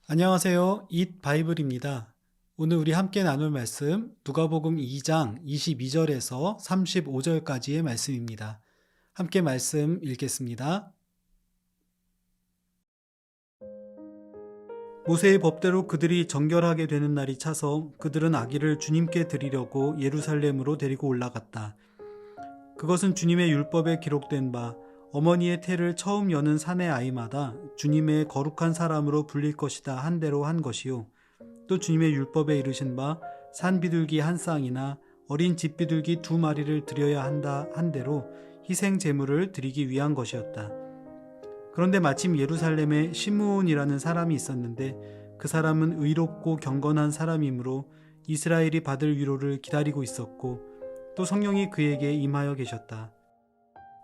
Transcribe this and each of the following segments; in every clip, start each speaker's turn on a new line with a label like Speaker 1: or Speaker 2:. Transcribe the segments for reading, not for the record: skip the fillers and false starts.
Speaker 1: 안녕하세요. 잇 바이블입니다. 오늘 우리 함께 나눌 말씀 누가복음 2장 22절에서 35절까지의 말씀입니다. 함께 말씀 읽겠습니다. 모세의 법대로 그들이 정결하게 되는 날이 차서 그들은 아기를 주님께 드리려고 예루살렘으로 데리고 올라갔다. 그것은 주님의 율법에 기록된 바 어머니의 태를 처음 여는 사내 아이마다 주님의 거룩한 사람으로 불릴 것이다 한 대로 한 것이요. 또 주님의 율법에 이르신 바 산비둘기 한 쌍이나 어린 집비둘기 두 마리를 드려야 한다 한 대로 희생 제물을 드리기 위한 것이었다. 그런데 마침 예루살렘에 시므온이라는 사람이 있었는데 그 사람은 의롭고 경건한 사람이므로 이스라엘이 받을 위로를 기다리고 있었고 또 성령이 그에게 임하여 계셨다.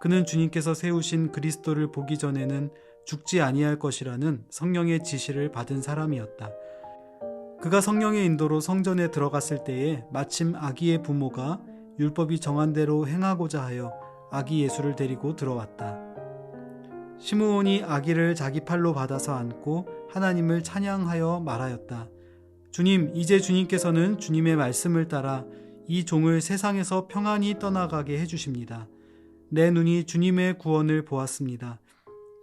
Speaker 1: 그는 주님께서 세우신 그리스도를 보기 전에는 죽지 아니할 것이라는 성령의 지시를 받은 사람이었다. 그가 성령의 인도로 성전에 들어갔을 때에 마침 아기의 부모가 율법이 정한 대로 행하고자 하여 아기 예수를 데리고 들어왔다. 시므온이 아기를 자기 팔로 받아서 안고 하나님을 찬양하여 말하였다. 주님, 이제 주님께서는 주님의 말씀을 따라 이 종을 세상에서 평안히 떠나가게 해주십니다. 내 눈이 주님의 구원을 보았습니다.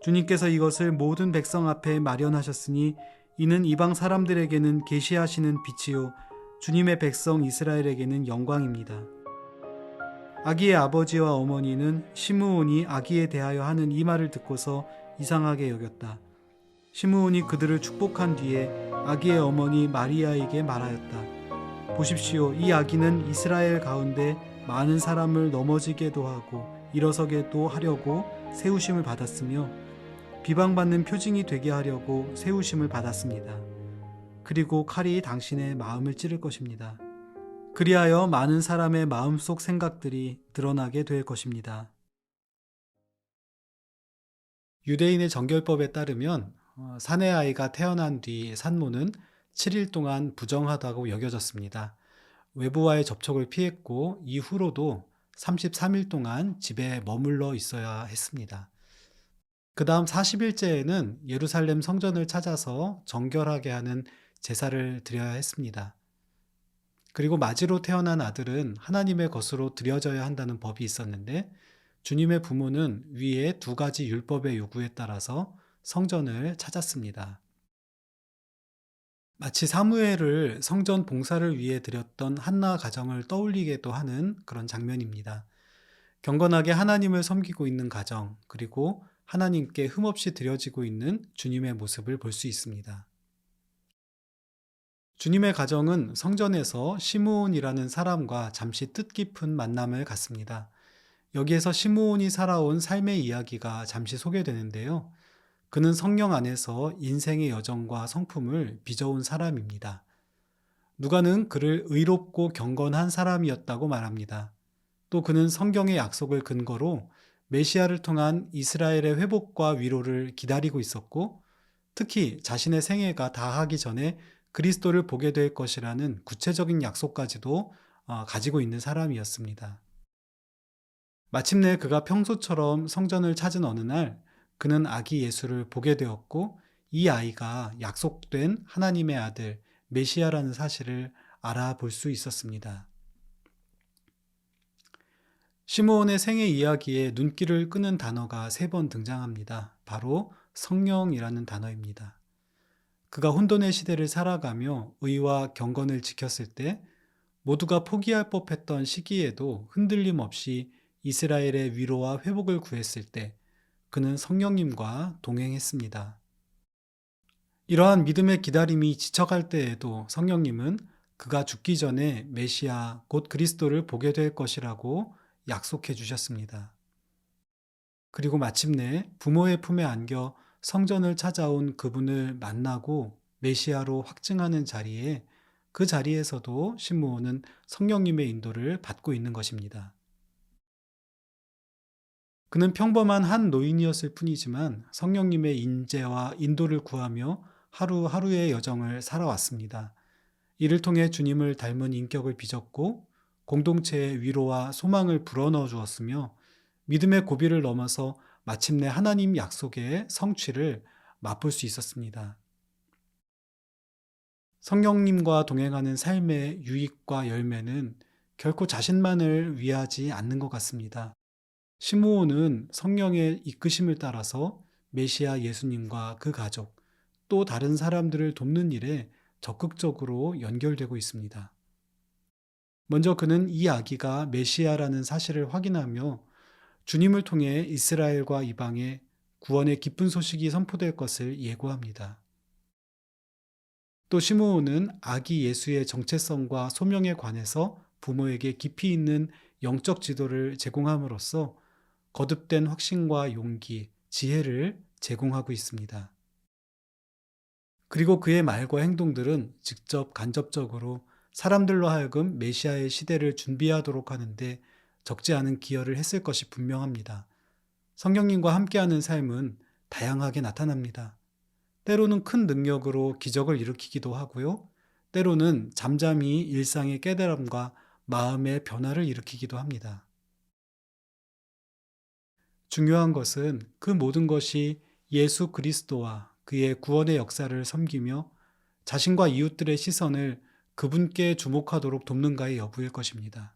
Speaker 1: 주님께서 이것을 모든 백성 앞에 마련하셨으니 이는 이방 사람들에게는 계시하시는 빛이요 주님의 백성 이스라엘에게는 영광입니다. 아기의 아버지와 어머니는 시므온이 아기에 대하여 하는 이 말을 듣고서 이상하게 여겼다. 시므온이 그들을 축복한 뒤에 아기의 어머니 마리아에게 말하였다. 보십시오, 이 아기는 이스라엘 가운데 많은 사람을 넘어지게도 하고 일어서게도 하려고 세우심을 받았으며 비방받는 표징이 되게 하려고 세우심을 받았습니다. 그리고 칼이 당신의 마음을 찌를 것입니다. 그리하여 많은 사람의 마음속 생각들이 드러나게 될 것입니다. 유대인의 정결법에 따르면 사내 아이가 태어난 뒤 산모는 7일 동안 부정하다고 여겨졌습니다. 외부와의 접촉을 피했고 이후로도 33일 동안 집에 머물러 있어야 했습니다. 그 다음 40일째에는 예루살렘 성전을 찾아서 정결하게 하는 제사를 드려야 했습니다. 그리고 마지로 태어난 아들은 하나님의 것으로 드려져야 한다는 법이 있었는데 주님의 부모는 위에 두 가지 율법의 요구에 따라서 성전을 찾았습니다. 마치 사무엘을 성전 봉사를 위해 드렸던 한나 가정을 떠올리게도 하는 그런 장면입니다. 경건하게 하나님을 섬기고 있는 가정, 그리고 하나님께 흠없이 드려지고 있는 주님의 모습을 볼 수 있습니다. 주님의 가정은 성전에서 시므온이라는 사람과 잠시 뜻깊은 만남을 갖습니다. 여기에서 시므온이 살아온 삶의 이야기가 잠시 소개되는데요. 그는 성령 안에서 인생의 여정과 성품을 빚어온 사람입니다. 누가는 그를 의롭고 경건한 사람이었다고 말합니다. 또 그는 성경의 약속을 근거로 메시아를 통한 이스라엘의 회복과 위로를 기다리고 있었고, 특히 자신의 생애가 다하기 전에 그리스도를 보게 될 것이라는 구체적인 약속까지도 가지고 있는 사람이었습니다. 마침내 그가 평소처럼 성전을 찾은 어느 날, 그는 아기 예수를 보게 되었고, 이 아이가 약속된 하나님의 아들 메시아라는 사실을 알아볼 수 있었습니다. 시므온의 생애 이야기에 눈길을 끄는 단어가 3번 등장합니다. 바로 성령이라는 단어입니다. 그가 혼돈의 시대를 살아가며 의와 경건을 지켰을 때 모두가 포기할 법했던 시기에도 흔들림 없이 이스라엘의 위로와 회복을 구했을 때 그는 성령님과 동행했습니다. 이러한 믿음의 기다림이 지쳐갈 때에도 성령님은 그가 죽기 전에 메시아 곧 그리스도를 보게 될 것이라고 약속해 주셨습니다. 그리고 마침내 부모의 품에 안겨 성전을 찾아온 그분을 만나고 메시아로 확증하는 자리에 그 자리에서도 시므온은 성령님의 인도를 받고 있는 것입니다. 그는 평범한 한 노인이었을 뿐이지만 성령님의 인재와 인도를 구하며 하루하루의 여정을 살아왔습니다. 이를 통해 주님을 닮은 인격을 빚었고 공동체의 위로와 소망을 불어넣어 주었으며 믿음의 고비를 넘어서 마침내 하나님 약속의 성취를 맛볼 수 있었습니다. 성령님과 동행하는 삶의 유익과 열매는 결코 자신만을 위하지 않는 것 같습니다. 시므온은 성령의 이끄심을 따라서 메시아 예수님과 그 가족, 또 다른 사람들을 돕는 일에 적극적으로 연결되고 있습니다. 먼저 그는 이 아기가 메시아라는 사실을 확인하며 주님을 통해 이스라엘과 이방에 구원의 기쁜 소식이 선포될 것을 예고합니다. 또 시므온은 아기 예수의 정체성과 소명에 관해서 부모에게 깊이 있는 영적 지도를 제공함으로써 거듭된 확신과 용기, 지혜를 제공하고 있습니다. 그리고 그의 말과 행동들은 직접 간접적으로 사람들로 하여금 메시아의 시대를 준비하도록 하는데 적지 않은 기여를 했을 것이 분명합니다. 성령님과 함께하는 삶은 다양하게 나타납니다. 때로는 큰 능력으로 기적을 일으키기도 하고요. 때로는 잠잠히 일상의 깨달음과 마음의 변화를 일으키기도 합니다. 중요한 것은 그 모든 것이 예수 그리스도와 그의 구원의 역사를 섬기며 자신과 이웃들의 시선을 그분께 주목하도록 돕는가의 여부일 것입니다.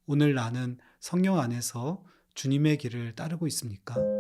Speaker 1: 오늘 나는 성령 안에서 주님의 길을 따르고 있습니까?